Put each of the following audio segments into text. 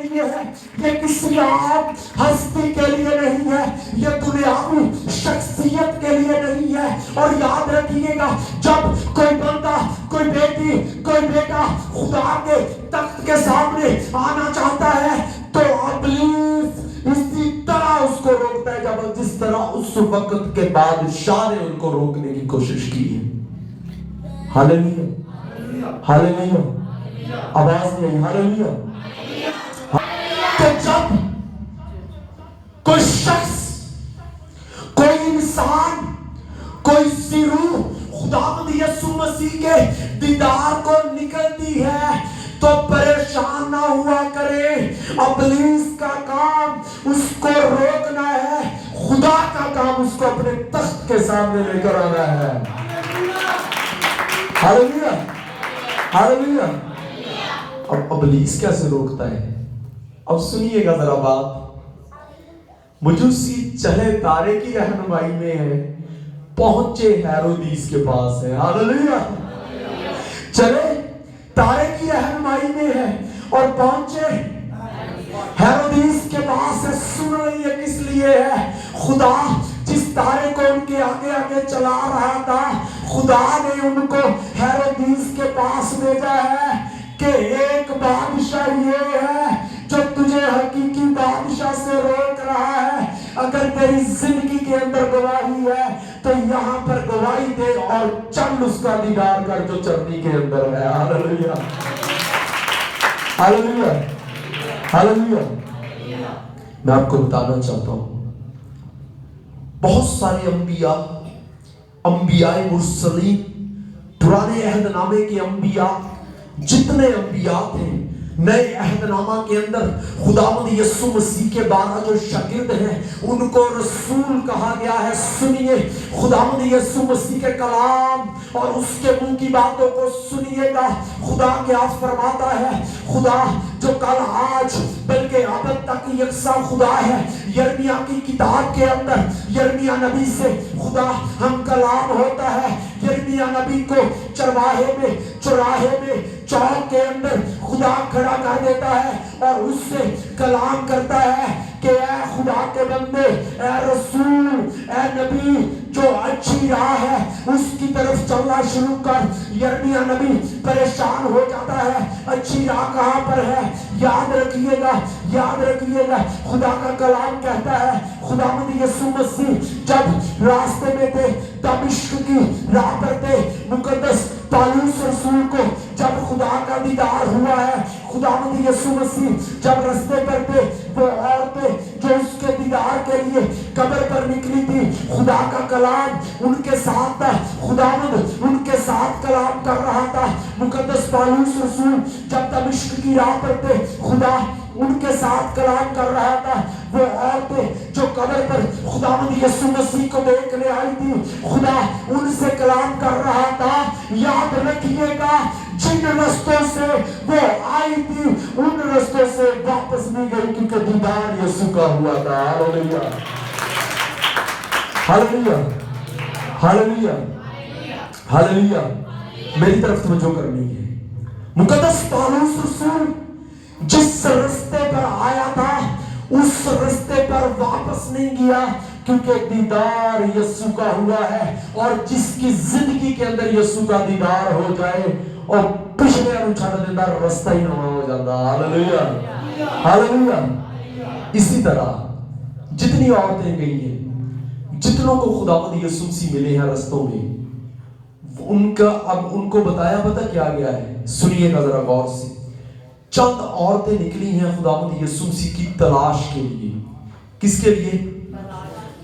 لیے ہے, یہ کسی عام ہستی کے لیے نہیں ہے, یہ دنیاوی شخصیت کے لیے نہیں ہے. اور یاد رکھیے گا, جب کوئی بندہ, کوئی بیٹی, کوئی بیٹا خدا کے تخت کے سامنے آنا چاہتا ہے تو ابلیس اسی طرح اس کو روکتا ہے جس طرح اس وقت کے بادشاہ نے ان کو روکنے کی کوشش کی ہے. ہاللیلویا, ہاللیلویا, آواز نہیں, ہاللیلویا. تو جب کوئی شخص, کوئی انسان, کوئی سی روح خداوند یسوع مسیح کے دیدار کو نکلتی ہے تو پریشان نہ ہوا کرے. ابلیس کا کام اس کو روکنا ہے, خدا کا کام اس کو اپنے تخت کے سامنے لے کر آنا ہے. ہاللیلویا, ہاللیلویا. اب ابلیس کیسے روکتا ہے؟ اب سنیے گا ذرا بات. مجوسی چلے تارے کی رہنمائی میں ہے, پہنچے ہیرودیس کے پاس ہے. ہاللیلویا. چلے تارے کی رہنمائی میں ہے اور پہنچے ہیرودیس کے پاس ہے. سن رہی ہے کس لیے ہے؟ خدا جس تارے کو ان کے آگے آگے چلا رہا تھا, خدا نے ان کو ہیرودیس کے پاس بھیجا ہے کہ ایک بادشاہ یہ ہے جو تجھے حقیقی بادشاہ سے روک رہا ہے. اگر تیری زندگی کے اندر گواہی ہے تو یہاں پر گواہی دے اور چل اس کا دیدار کر جو چرنی کے اندر ہے. ہاللیلویا, ہاللیلویا, ہاللیلویا. میں آپ کو بتانا چاہتا ہوں, بہت سارے انبیاء, انبیاء مرسلین, پرانے عہد نامے کے انبیاء, جتنے انبیاء تھے, نئے عہد نامہ کے اندر خداوند یسوع مسیح کے 12 جو شاگرد ہیں ان کو رسول کہا گیا ہے. سنیے خداوند یسوع مسیح کے کلام اور اس کے منہ کی باتوں کو سنیے گا. خدا کیا فرماتا ہے؟ خدا جو کل آج بلکہ ابد تک یکساں خدا ہے. یرمیا کی کتاب کے اندر یرمیا نبی سے خدا ہم کلام ہوتا ہے. یرمیا نبی کو چرواہے میں, چوراہے میں, چوک کے اندر خدا کھڑا کر دیتا ہے اور اس سے کلام کرتا ہے کہ اے خدا کے بندے, اے رسول, اے نبی, جو اچھی راہ ہے اس کی طرف چلنا شروع کر. یرمیا نبی پریشان ہو جاتا ہے, اچھی راہ کہاں پر ہے؟ یاد رکھیے گا, یاد رکھیے گا, خدا کا کلام کہتا ہے خداوند یسوع مسیح جب راستے میں تھے, دمشق کی راہ پر تھے, مقدس پالوس رسول کو جب خدا کا دیدار ہوا ہے. خداوند یسوع مسیح جب رستے پر تھے, وہ عورتیں جو اس کے دیدار کے لیے قبر پر نکلی تھی, خدا کا کلام ان کے ساتھ تھا, خداوند ان کے ساتھ کلام کر رہا تھا. مقدس پالوس رسول جب دمشق کی راہ پر تھے, خدا ان کے ساتھ کلام کر رہا تھا. وہ عورتیں جو قبر پر خداوند یسوع مسیح کو دیکھنے آئی تھی, خدا ان سے کلام کر رہا تھا. یاد رکھیے گا, جن رستوں سے وہ آئی تھی ان رستوں سے واپس نہیں گئی کیونکہ دیدار یسوع کا ہوا تھا. ہاللیلویا, ہاللیلویا, ہاللیلویا, ہاللیلویا. میری طرف توجہ کرنی ہے. مقدس پالوس رسول جس رستے پر آیا تھا اس رستے پر واپس نہیں گیا کیونکہ دیدار یسوع کا ہوا ہے. اور جس کی زندگی کے اندر یسوع کا دیدار ہو جائے اور پچھلے چھڑ دیتا, رستہ ہی نہ ہو جاتا. ہاللیلویا, ہاللیلویا. اسی طرح جتنی عورتیں گئی ہیں, جتنوں کو خداوند یسوع مسیح ملے ہیں رستوں میں, ان کا اب ان کو بتایا پتہ کیا گیا ہے؟ سنیے گا ذرا غور سے. چند عورتیں نکلی ہیں خداوند یسوع مسیح کی تلاش کے لیے. کس کے لیے؟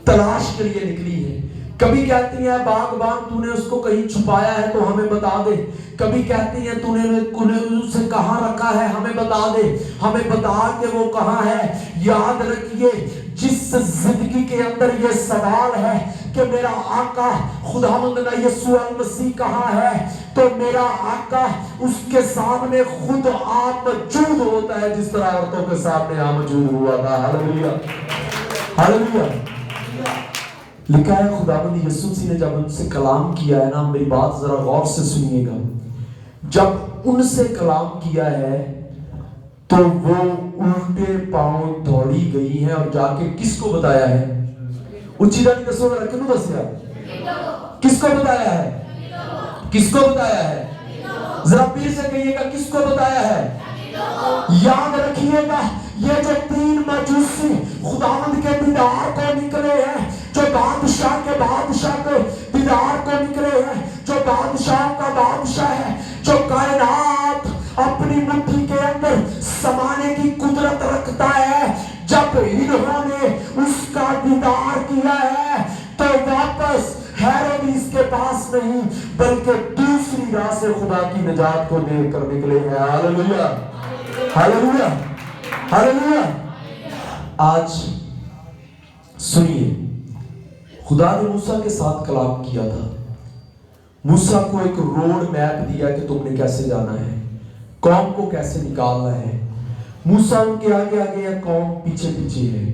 تلاش کے لیے نکلی ہے. کبھی کہتی ہیں باغبان تو نے اس کو کہیں چھپایا ہے تو ہمیں بتا دے. کبھی کہتی ہیں تو نے اسے کہاں رکھا ہے ہمیں بتا دے, ہمیں بتا کہ وہ کہاں ہے. یاد رکھیے, جس زندگی کے اندر یہ سوال ہے کہ میرا آقا خداوند یسوع المسیح کہاں ہے, تو میرا آقا اس کے سامنے خود آپ موجود ہوتا ہے جس طرح عورتوں کے سامنے آپ موجود ہوا تھا. ہاللیلویا, ہاللیلویا. لکھا ہے خداوند یسوع مسیح نے جب ان سے کلام کیا ہے نا, میری بات ذرا غور سے سنیے گا, جب ان سے کلام کیا ہے تو وہ الٹے پاؤں دوڑی گئی ہے اور جا کے کس کو بتایا ہے؟ اچیدہ نہیں دسو گا کنو دسیا؟ کس کو بتایا ہے؟ کس کو بتایا ہے؟ ذرا پیر سے کہیے گا کس کو بتایا ہے؟ یاد رکھیے گا یہ جو 3 مجوسی خداوند کے دیدار کو نکلے ہیں، جو بادشاہ کے دیدار کو نکلے ہیں، جو بادشاہ کا بادشاہ ہے، جو کائنات اپنی مٹھی کے اندر سمانے کی قدرت رکھتا ہے، جب انہوں نے اس کا دیدار کیا ہے تو واپس ہیرودیس کے پاس نہیں بلکہ دوسری راہ سے خدا کی نجات کو دے کر نکلے ہیں۔ Hallelujah hallelujah hallelujah. آج سنیے، خدا نے موسیٰ کے ساتھ کلام کیا تھا، موسیٰ کو ایک روڈ میپ دیا کہ تم نے کیسے جانا ہے، قوم کو کیسے نکالنا ہے۔ موسیٰ ان کے آگے آگے ہے، قوم پیچھے پیچھے ہے۔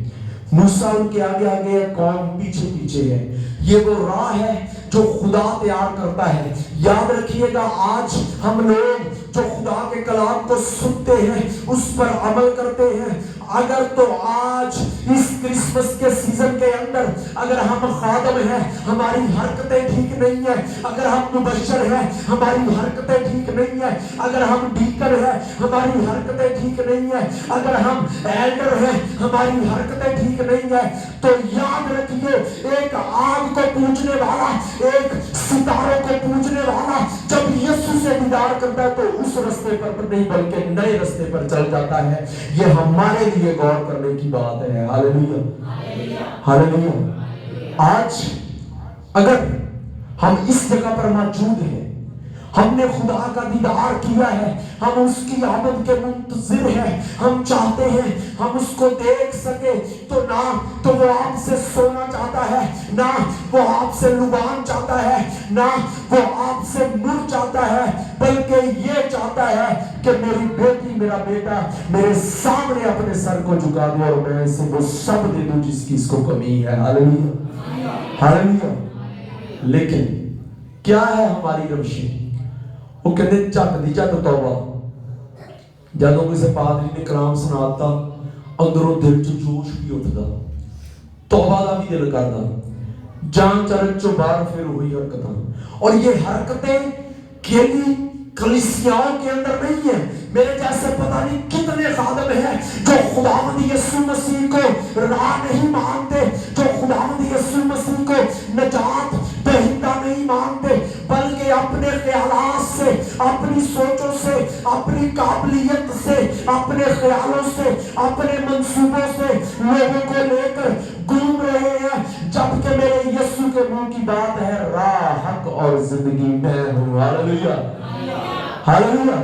موسیٰ ان کے آگے آگے ہے، قوم پیچھے پیچھے ہے۔ یہ وہ راہ ہے جو خدا تیار کرتا ہے۔ یاد رکھیے گا آج ہم لوگ جو خدا کے کلام کو سنتے ہیں اس پر عمل کرتے ہیں، اگر تو آج اس کرسمس کے سیزن کے اندر اگر ہم خادم ہیں ہماری حرکتیں ٹھیک نہیں ہیں، اگر ہم مبشر ہیں ہماری حرکتیں ٹھیک نہیں ہیں، اگر ہم ڈیکن ہیں ہماری حرکتیں ٹھیک نہیں ہیں، اگر ہم ایلڈر ہیں ہماری حرکتیں ٹھیک نہیں ہیں، تو یاد رکھیے ایک آگ کو پوجنے والا، ایک ستاروں کو پوجنے والا جب یسوع سے دیدار کرتا ہے تو اس رستے پر نہیں بلکہ نئے رستے پر چل جاتا ہے۔ یہ ہمارے لیے غور کرنے کی بات ہے۔ Hallelujah hallelujah. آج اگر ہم اس جگہ پر موجود ہیں، ہم نے خدا کا دیدار کیا ہے، ہم اس کی آمد کے منتظر ہیں، ہم چاہتے ہیں ہم اس کو دیکھ سکے، تو نہ تو وہ آپ سے سونا چاہتا ہے، نہ وہ آپ سے لبان چاہتا ہے، نہ وہ آپ سے مر چاہتا ہے، بلکہ یہ چاہتا ہے کہ میری بیٹی میرا بیٹا میرے سامنے اپنے سر کو جھکا دے اور میں اسے وہ سب دے دوں جس کی اس کو کمی ہے۔ Hallelujah hallelujah. لیکن کیا ہے ہماری روشیں؟ وہ کہتے ہیں جھٹ دی جھٹ توبہ۔ جدوں کسی پادری نے کلام سناتا اندروں دل چ جوش بھی اٹھتا، توبہ دا بھی دل کردا، جان چرچ چو باہر پھر ہوئی حرکتاں۔ اور یہ حرکتیں کھیلی کلیسیاؤں کے اندر نہیں ہیں۔ میرے جیسے پتہ نہیں کتنے خادم ہیں جو خداوند یسوع مسیح کو راہ نہیں مانتے، جو خداوند یسوع مسیح کو نجات دہندہ نہیں مانتے، بلکہ اپنے خیالات سے، اپنی سوچوں سے، اپنی قابلیت سے، اپنے خیالوں سے، اپنے منصوبوں سے لوگوں کو لے کر گھوم رہے ہیں، جبکہ میرے یسوع کے منہ کی بات ہے راہ حق اور زندگی میں ہوں۔ Hallelujah hallelujah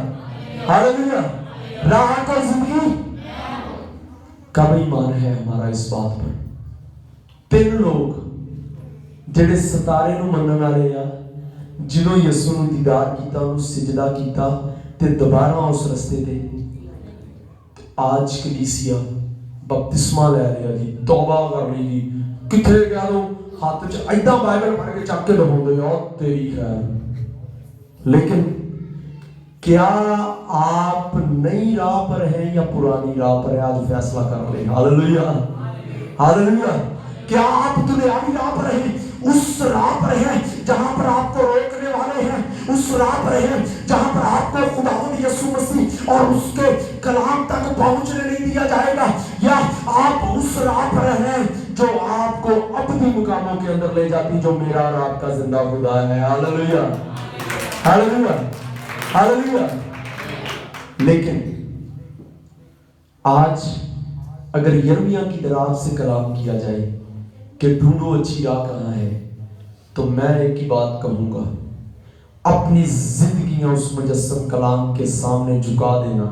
hallelujah. راہ حق اور زندگی کب ایمان ہے ہمارا اس بات پر؟ 3 لوگ جڑے ستارے نو منن والے آ، جنہوں یسوع نو دیدار کیتا، انہوں سجدہ کیتا تے دوبارہ اس رستے تے آج کلیسیا بپتسمہ لے رہا جی، توبہ کر لی جی، کتھے گیا تو ہاتھ چ ایداں بائبل پڑھ کے چک کے دکھاؤ دے اور تیری خیر۔ لیکن کیا آپ نئی راہ پر ہیں یا پرانی راہ پر ہیں؟ آج فیصلہ کر لیں۔ Hallelujah hallelujah. کیا آپ دنیاوی راہ پر ہیں، اس راہ پر ہیں جہاں پر آپ کو روکنے والے ہیں، اس راہ پر ہیں جہاں پر آپ کو خداوند یسوع مسیح اور اس کے کلام تک پہنچنے نہیں دیا جائے گا، یا آپ اس راہ پر ہیں جو آپ کو ابدی مقاموں کے اندر لے جاتی، جو میرا اور آپ کا زندہ خدا ہے۔ Hallelujah hallelujah hallelujah. لیکن آج اگر یرمیہ کی طرف سے کلام کیا جائے کہ ڈھونڈو اچھی راہ کہاں ہے، تو میں ایک ہی بات کہوں گا، اپنی زندگیاں اس مجسم کلام کے سامنے جھکا دینا۔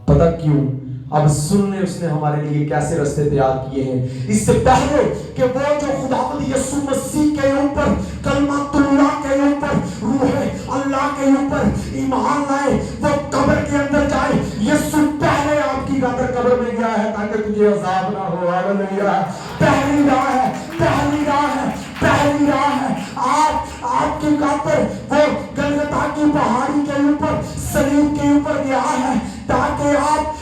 پتہ کیوں؟ اب سن لیں اس نے ہمارے لیے کیسے رستے تیار کیے ہیں۔ اس سے پہلے کہ وہ جو خداوند یسوع مسیح کے اوپر، کلمۃ اللہ کے اوپر، روح اللہ کے اوپر ایمان لائے، وہ قبر کے اندر جائے، یسوع پہلے آپ کی خاطر قبر میں گیا ہے تاکہ تجھے عذاب نہ ہو۔ ہاللویا۔ پہلی راہ ہے، پہلی راہ ہے، پہلی راہ ہے۔ آپ کی خاطر وہ گلگتھا کی پہاڑی کے اوپر، صلیب کے اوپر گیا ہے تاکہ آپ